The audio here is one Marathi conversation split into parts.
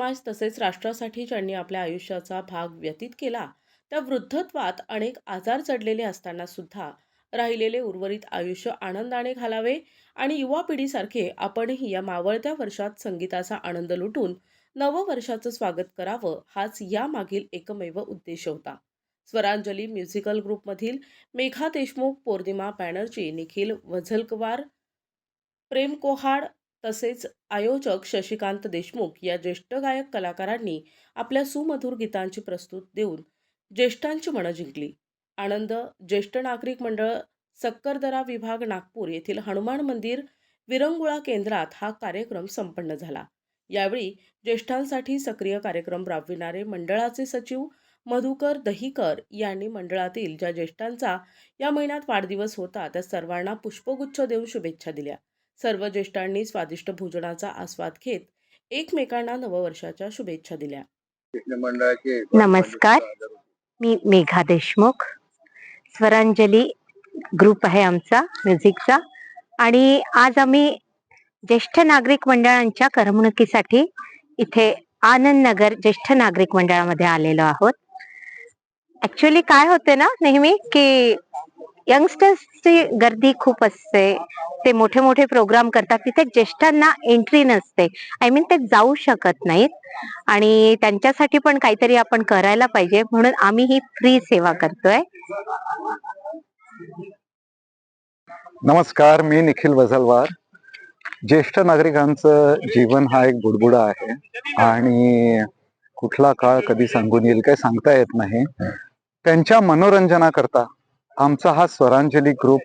समाज तसेच राष्ट्रासाठी ज्यांनी आपल्या आयुष्याचा भाग व्यतीत केला, त्या वृद्धत्वात अनेक आजार जडलेले असताना सुद्धा राहिलेले उर्वरित आयुष्य आनंदाने घालावे आणि युवा पिढीसारखे आपणही या मावळत्या वर्षात संगीताचा आनंद लुटून नववर्षाचं स्वागत करावं, हाच यामागील एकमेव उद्देश होता. स्वरांजली म्युझिकल ग्रुपमधील मेघा देशमुख, पौर्णिमा बॅनर्जी, निखिल वझलकवार, प्रेम कोहाड तसेच आयोजक शशिकांत देशमुख या ज्येष्ठ गायक कलाकारांनी आपल्या सुमधुर गीतांची प्रस्तुत देऊन ज्येष्ठांची मनं जिंकली. आनंद ज्येष्ठ नागरिक मंडळ सक्करदरा विभाग नागपूर येथील हनुमान मंदिर विरंगुळा केंद्रात हा कार्यक्रम संपन्न झाला. यावेळी ज्येष्ठांसाठी सक्रिय कार्यक्रम राबविणारे मंडळाचे सचिव मधुकर दहिकर यांनी मंडळातील ज्या ज्येष्ठांचा या महिन्यात वाढदिवस होता त्या सर्वांना पुष्पगुच्छ देऊन शुभेच्छा दिल्या. सर्व ज्येष्ठांनी स्वादिष्ट भोजनाचा आस्वाद घेत एकमेकांना नववर्षाच्या शुभेच्छा दिल्या. नमस्कार, मी मेघा देशमुख. स्वरांजली ग्रुप आहे आमचा म्युझिकचा, आणि आज आम्ही ज्येष्ठ नागरिक मंडळांच्या करमणुकीसाठी इथे आनंद नगर ज्येष्ठ नागरिक मंडळामध्ये आलेलो आहोत. ऍक्च्युअली काय होते ना, नेहमी की यंगस्टर्सची गर्दी खूप असते, ते मोठे मोठे प्रोग्राम करतात, तिथे ज्येष्ठांना एंट्री नसते. आय मीन ते जाऊ शकत नाहीत, आणि त्यांच्यासाठी पण काहीतरी आपण करायला पाहिजे, म्हणून आम्ही ही फ्री सेवा करतोय. नमस्कार, मी निखिल वझलवार. ज्येष्ठ नागरिकांचं जीवन हा एक बुडबुडा आहे आणि कुठला काळ कधी सांगून येईल काही सांगता येत नाही. त्यांच्या मनोरंजनाकरता आमचा हा स्वरांजली ग्रुप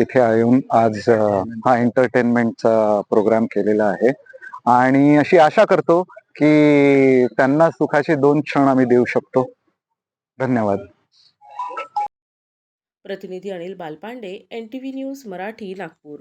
इथे येऊन आज हा एंटरटेनमेंटचा प्रोग्राम केलेला आहे, आणि अशी आशा करतो की त्यांना सुखाचे 2 क्षण आम्ही देऊ शकतो. धन्यवाद. प्रतिनिधी अनिल बालपांडे, NTV न्यूज मराठी, नागपूर.